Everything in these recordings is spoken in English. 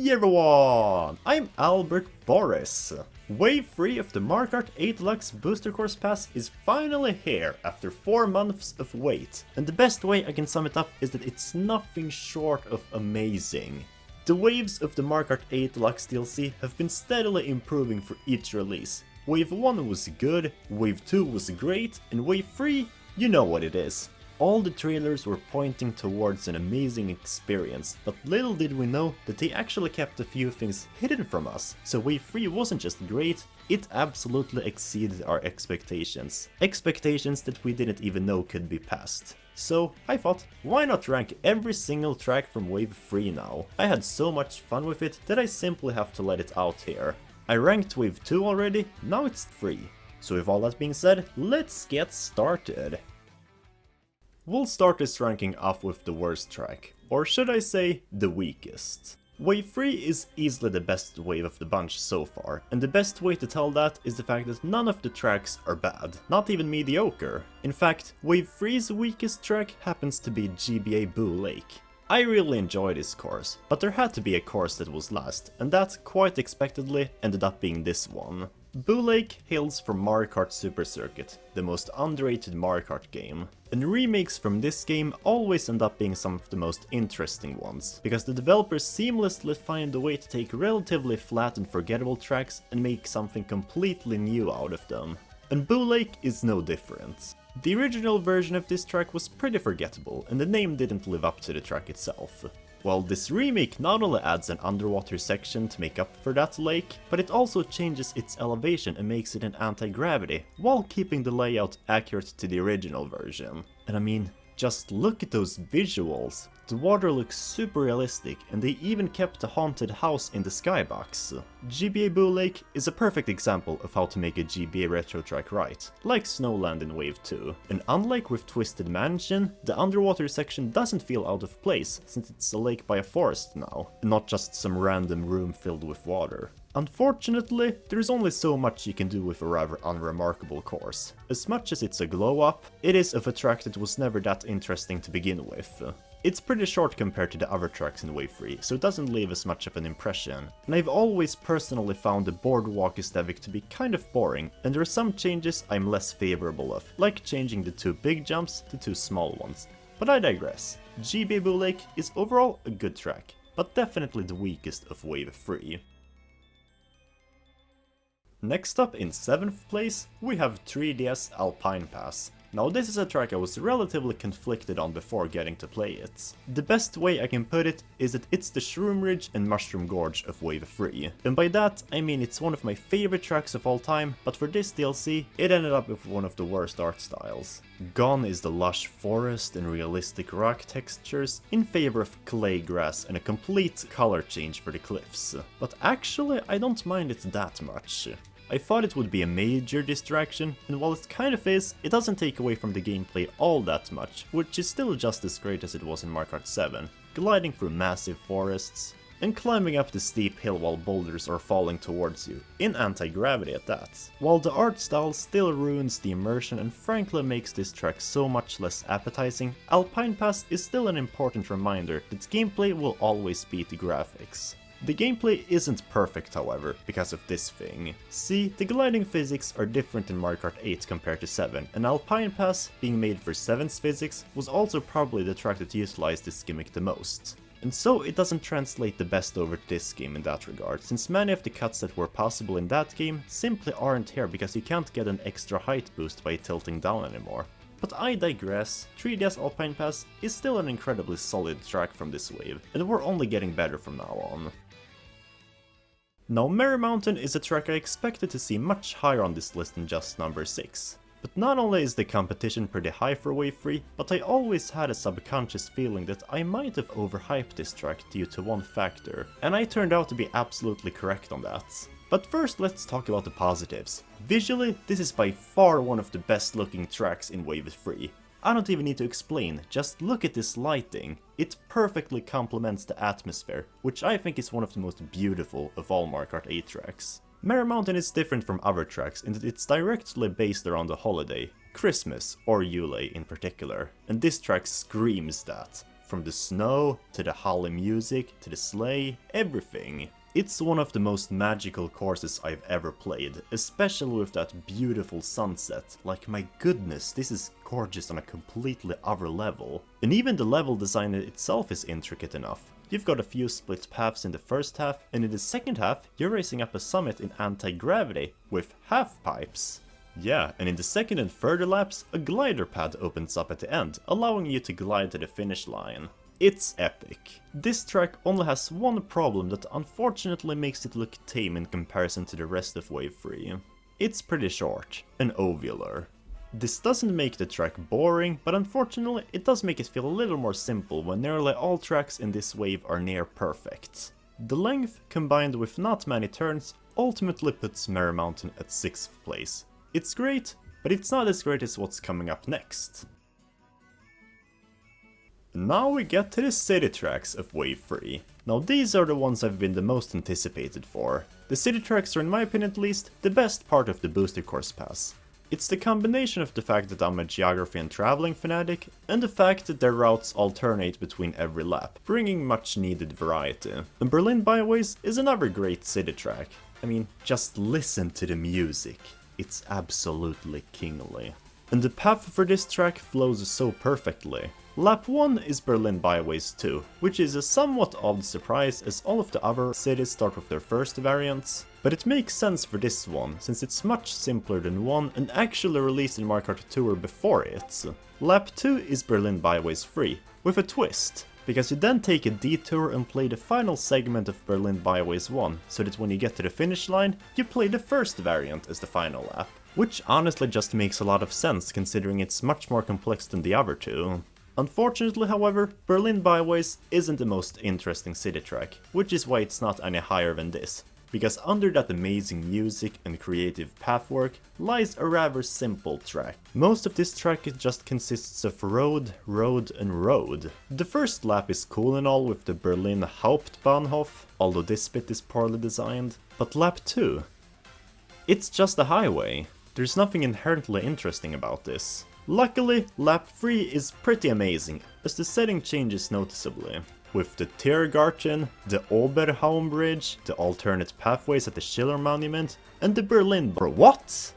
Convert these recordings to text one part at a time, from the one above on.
Hey everyone! I'm Albert Boris. Wave 3 of the Mario Kart 8 Deluxe Booster Course Pass is finally here after 4 months of wait, and the best way I can sum it up is that it's nothing short of amazing. The waves of the Mario Kart 8 Deluxe DLC have been steadily improving for each release. Wave 1 was good, Wave 2 was great, and Wave 3, you know what it is. All the trailers were pointing towards an amazing experience, but little did we know that they actually kept a few things hidden from us. So Wave 3 wasn't just great, it absolutely exceeded our expectations. Expectations that we didn't even know could be passed. So I thought, why not rank every single track from Wave 3 now? I had so much fun with it that I simply have to let it out here. I ranked Wave 2 already, now it's 3. So with all that being said, let's get started. We'll start this ranking off with the worst track, or should I say, the weakest. Wave 3 is easily the best wave of the bunch so far, and the best way to tell that is the fact that none of the tracks are bad, not even mediocre. In fact, Wave 3's weakest track happens to be GBA Boo Lake. I really enjoy this course, but there had to be a course that was last, and that, quite expectedly, ended up being this one. Boo Lake hails from Mario Kart Super Circuit, the most underrated Mario Kart game. And remakes from this game always end up being some of the most interesting ones, because the developers seamlessly find a way to take relatively flat and forgettable tracks and make something completely new out of them. And Boo Lake is no different. The original version of this track was pretty forgettable, and the name didn't live up to the track itself. Well, this remake not only adds an underwater section to make up for that lake, but it also changes its elevation and makes it an anti-gravity, while keeping the layout accurate to the original version. And I mean, just look at those visuals. The water looks super realistic, and they even kept the haunted house in the skybox. GBA Boo Lake is a perfect example of how to make a GBA retro track right, like Snowland in Wave 2. And unlike with Twisted Mansion, the underwater section doesn't feel out of place, since it's a lake by a forest now, and not just some random room filled with water. Unfortunately, there's only so much you can do with a rather unremarkable course. As much as it's a glow-up, it is of a track that was never that interesting to begin with. It's pretty short compared to the other tracks in Wave 3, so it doesn't leave as much of an impression. And I've always personally found the boardwalk aesthetic to be kind of boring, and there are some changes I'm less favorable of, like changing the 2 big jumps to 2 small ones. But I digress. GBA Boo Lake is overall a good track, but definitely the weakest of Wave 3. Next up in 7th place, we have 3DS Alpine Pass. Now this is a track I was relatively conflicted on before getting to play it. The best way I can put it is that it's the Shroom Ridge and Mushroom Gorge of Wave 3. And by that, I mean it's one of my favorite tracks of all time, but for this DLC, it ended up with one of the worst art styles. Gone is the lush forest and realistic rock textures, in favor of clay grass and a complete color change for the cliffs. But actually, I don't mind it that much. I thought it would be a major distraction, and while it kind of is, it doesn't take away from the gameplay all that much, which is still just as great as it was in Mario Kart 7, gliding through massive forests, and climbing up the steep hill while boulders are falling towards you, in anti-gravity at that. While the art style still ruins the immersion and frankly makes this track so much less appetizing, Alpine Pass is still an important reminder that gameplay will always beat the graphics. The gameplay isn't perfect, however, because of this thing. See, the gliding physics are different in Mario Kart 8 compared to 7, and Alpine Pass, being made for 7's physics, was also probably the track that utilized this gimmick the most. And so it doesn't translate the best over to this game in that regard, since many of the cuts that were possible in that game simply aren't here because you can't get an extra height boost by tilting down anymore. But I digress, 3DS Alpine Pass is still an incredibly solid track from this wave, and we're only getting better from now on. Now Merry Mountain is a track I expected to see much higher on this list than just number 6. But not only is the competition pretty high for Wave 3, but I always had a subconscious feeling that I might have overhyped this track due to one factor, and I turned out to be absolutely correct on that. But first let's talk about the positives. Visually, this is by far one of the best looking tracks in Wave 3. I don't even need to explain, just look at this lighting. It perfectly complements the atmosphere, which I think is one of the most beautiful of all Mario Kart 8 tracks. Merry Mountain is different from other tracks in that it's directly based around a holiday, Christmas or Yule in particular, and this track screams that. From the snow, to the holly music, to the sleigh, everything. It's one of the most magical courses I've ever played, especially with that beautiful sunset. Like, my goodness, this is gorgeous on a completely other level. And even the level design itself is intricate enough. You've got a few split paths in the first half, and in the second half, you're racing up a summit in anti-gravity with half pipes. Yeah, and in the second and further laps, a glider pad opens up at the end, allowing you to glide to the finish line. It's epic. This track only has one problem that unfortunately makes it look tame in comparison to the rest of Wave 3. It's pretty short and ovular. This doesn't make the track boring, but unfortunately it does make it feel a little more simple when nearly all tracks in this wave are near perfect. The length, combined with not many turns, ultimately puts Merry Mountain at 6th place. It's great, but it's not as great as what's coming up next. Now we get to the city tracks of Wave 3. Now these are the ones I've been the most anticipated for. The city tracks are, in my opinion at least, the best part of the booster course pass. It's the combination of the fact that I'm a geography and traveling fanatic, and the fact that their routes alternate between every lap, bringing much needed variety. And Berlin Byways is another great city track. I mean, just listen to the music. It's absolutely kingly. And the path for this track flows so perfectly. Lap 1 is Berlin Byways 2, which is a somewhat odd surprise as all of the other cities start with their first variants, but it makes sense for this one, since it's much simpler than 1 and actually released in Mario Kart Tour before it. Lap 2 is Berlin Byways 3, with a twist, because you then take a detour and play the final segment of Berlin Byways 1, so that when you get to the finish line, you play the first variant as the final lap. Which honestly just makes a lot of sense considering it's much more complex than the other two. Unfortunately, however, Berlin Byways isn't the most interesting city track, which is why it's not any higher than this. Because under that amazing music and creative pathwork lies a rather simple track. Most of this track just consists of road, road and road. The first lap is cool and all with the Berlin Hauptbahnhof, although this bit is poorly designed. But lap 2? It's just a highway. There's nothing inherently interesting about this. Luckily, lap 3 is pretty amazing, as the setting changes noticeably. With the Tiergarten, the Oberhaum Bridge, the alternate pathways at the Schiller Monument, and the Berlin What?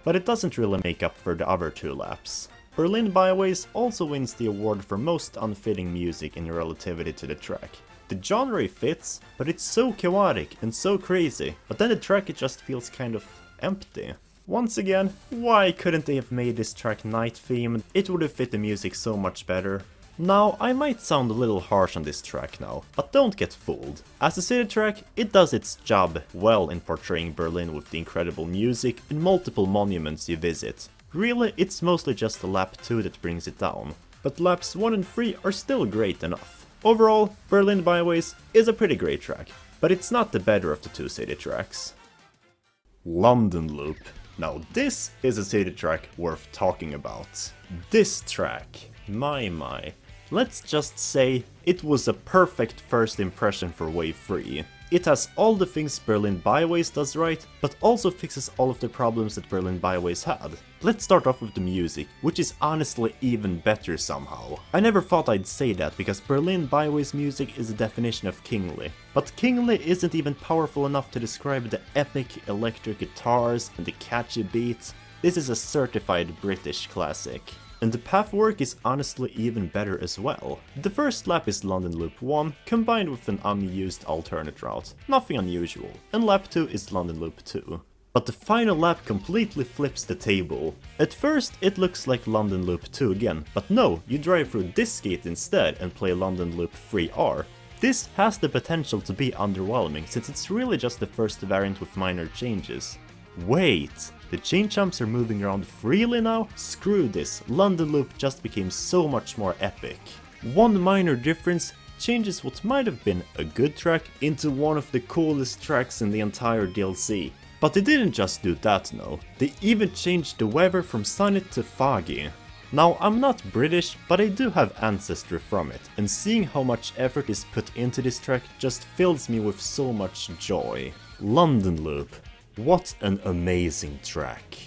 But it doesn't really make up for the other two laps. Berlin Byways also wins the award for most unfitting music in relativity to the track. The genre fits, but it's so chaotic and so crazy, but then the track it just feels kind of empty. Once again, why couldn't they have made this track night themed? It would have fit the music so much better. Now, I might sound a little harsh on this track now, but don't get fooled. As a city track, it does its job well in portraying Berlin with the incredible music and multiple monuments you visit. Really, it's mostly just the lap 2 that brings it down, but laps 1 and 3 are still great enough. Overall, Berlin Byways is a pretty great track, but it's not the better of the two city tracks. London Loop. Now this is a city track worth talking about. This track, my. Let's just say it was a perfect first impression for Wave 3. It has all the things Berlin Byways does right, but also fixes all of the problems that Berlin Byways had. Let's start off with the music, which is honestly even better somehow. I never thought I'd say that, because Berlin Byways music is a definition of kingly. But kingly isn't even powerful enough to describe the epic electric guitars and the catchy beats. This is a certified British classic. And the pathwork is honestly even better as well. The first lap is London Loop 1, combined with an unused alternate route. Nothing unusual. And lap 2 is London Loop 2. But the final lap completely flips the table. At first it looks like London Loop 2 again, but no, you drive through this gate instead and play London Loop 3R. This has the potential to be underwhelming, since it's really just the first variant with minor changes. Wait! The chain jumps are moving around freely now? Screw this, London Loop just became so much more epic. One minor difference changes what might have been a good track into one of the coolest tracks in the entire DLC. But they didn't just do that no, they even changed the weather from sunny to foggy. Now I'm not British, but I do have ancestry from it, and seeing how much effort is put into this track just fills me with so much joy. London Loop. What an amazing track.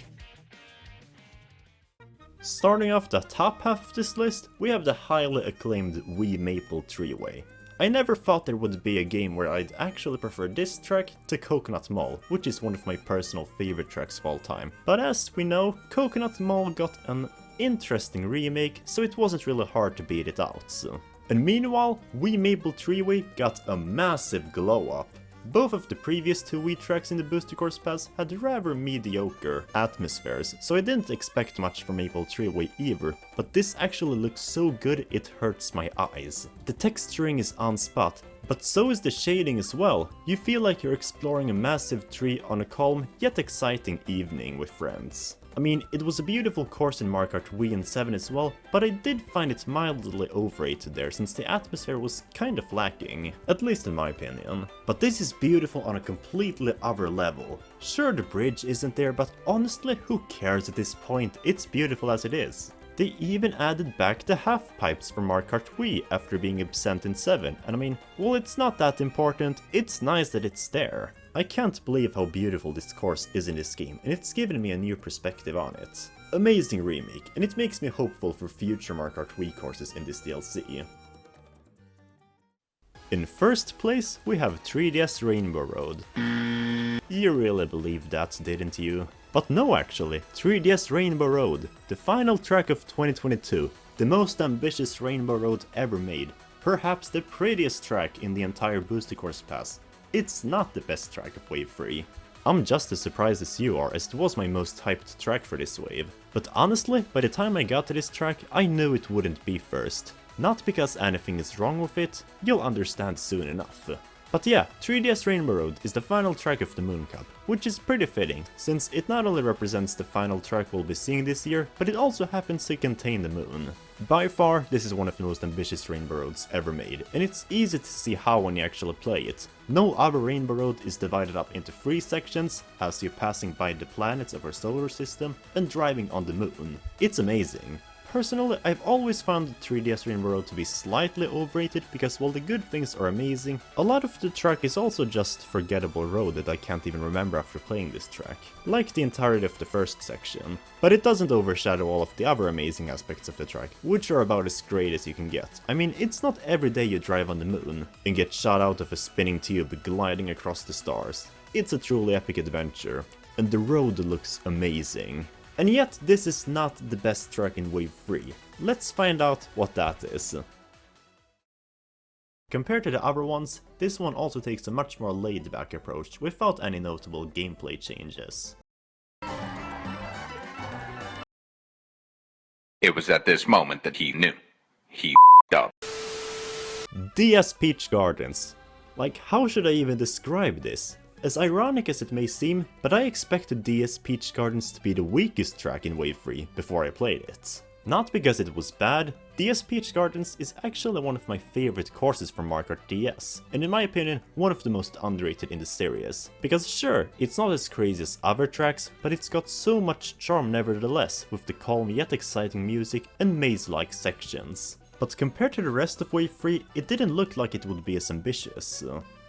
Starting off the top half of this list, we have the highly acclaimed Wii Maple Three-Way. I never thought there would be a game where I'd actually prefer this track to Coconut Mall, which is one of my personal favorite tracks of all time. But as we know, Coconut Mall got an interesting remake, so it wasn't really hard to beat it out. And meanwhile, Wii Maple Three-Way got a massive glow up. Both of the previous two Wii tracks in the Booster Course Pass had rather mediocre atmospheres, so I didn't expect much from Maple Three-Way either, but this actually looks so good it hurts my eyes. The texturing is on spot, but so is the shading as well. You feel like you're exploring a massive tree on a calm yet exciting evening with friends. I mean, it was a beautiful course in Mario Kart Wii and 7 as well, but I did find it mildly overrated there since the atmosphere was kind of lacking, at least in my opinion. But this is beautiful on a completely other level. Sure, the bridge isn't there, but honestly, who cares at this point? It's beautiful as it is. They even added back the half pipes from Mario Kart Wii after being absent in 7, and I mean, well, it's not that important, it's nice that it's there. I can't believe how beautiful this course is in this game, and it's given me a new perspective on it. Amazing remake, and it makes me hopeful for future Mario Kart Wii courses in this DLC. In first place, we have 3DS Rainbow Road. You really believed that, didn't you? But no actually, 3DS Rainbow Road, the final track of 2022, the most ambitious Rainbow Road ever made, perhaps the prettiest track in the entire Booster Course Pass. It's not the best track of Wave 3. I'm just as surprised as you are, as it was my most hyped track for this wave. But honestly, by the time I got to this track, I knew it wouldn't be first. Not because anything is wrong with it, you'll understand soon enough. But yeah, 3DS Rainbow Road is the final track of the Moon Cup, which is pretty fitting, since it not only represents the final track we'll be seeing this year, but it also happens to contain the moon. By far, this is one of the most ambitious Rainbow Roads ever made, and it's easy to see how when you actually play it. No other Rainbow Road is divided up into 3 sections, as you're passing by the planets of our solar system and driving on the moon. It's amazing. Personally, I've always found the 3DS Rainbow Road to be slightly overrated because while the good things are amazing, a lot of the track is also just forgettable road that I can't even remember after playing this track. Like the entirety of the first section. But it doesn't overshadow all of the other amazing aspects of the track, which are about as great as you can get. I mean, it's not every day you drive on the moon and get shot out of a spinning tube gliding across the stars. It's a truly epic adventure, and the road looks amazing. And yet, this is not the best track in Wave 3. Let's find out what that is. Compared to the other ones, this one also takes a much more laid-back approach without any notable gameplay changes. It was at this moment that he knew. He up. DS Peach Gardens. Like, how should I even describe this? As ironic as it may seem, but I expected DS Peach Gardens to be the weakest track in Wave 3 before I played it. Not because it was bad, DS Peach Gardens is actually one of my favorite courses from Mario Kart DS, and in my opinion, one of the most underrated in the series. Because sure, it's not as crazy as other tracks, but it's got so much charm nevertheless, with the calm yet exciting music and maze-like sections. But compared to the rest of Wave 3, it didn't look like it would be as ambitious.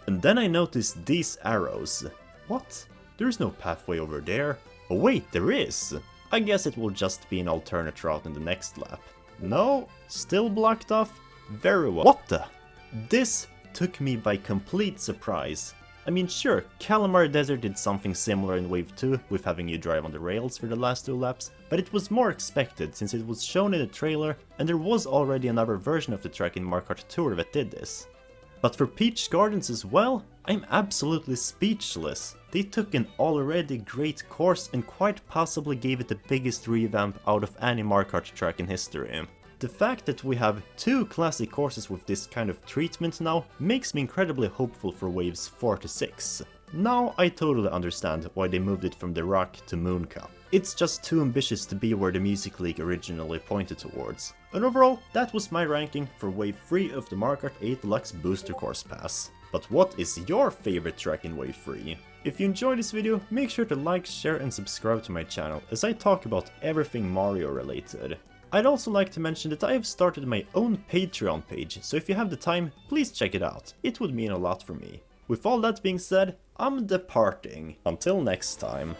And then I noticed these arrows. What? There's no pathway over there. Oh wait, there is! I guess it will just be an alternate route in the next lap. No? Still blocked off? Very well. What the? This took me by complete surprise. I mean sure, Calamari Desert did something similar in Wave 2 with having you drive on the rails for the last 2 laps, but it was more expected since it was shown in the trailer and there was already another version of the track in Mario Kart Tour that did this. But for Peach Gardens as well, I'm absolutely speechless. They took an already great course and quite possibly gave it the biggest revamp out of any Mario Kart track in history. The fact that we have 2 classic courses with this kind of treatment now makes me incredibly hopeful for waves 4 to 6. Now I totally understand why they moved it from the Rock to Moon Cup. It's just too ambitious to be where the Music League originally pointed towards. And overall, that was my ranking for Wave 3 of the Mario Kart 8 Deluxe Booster Course Pass. But what is your favorite track in Wave 3? If you enjoyed this video, make sure to like, share and subscribe to my channel as I talk about everything Mario related. I'd also like to mention that I have started my own Patreon page, so if you have the time, please check it out. It would mean a lot for me. With all that being said, I'm departing. Until next time.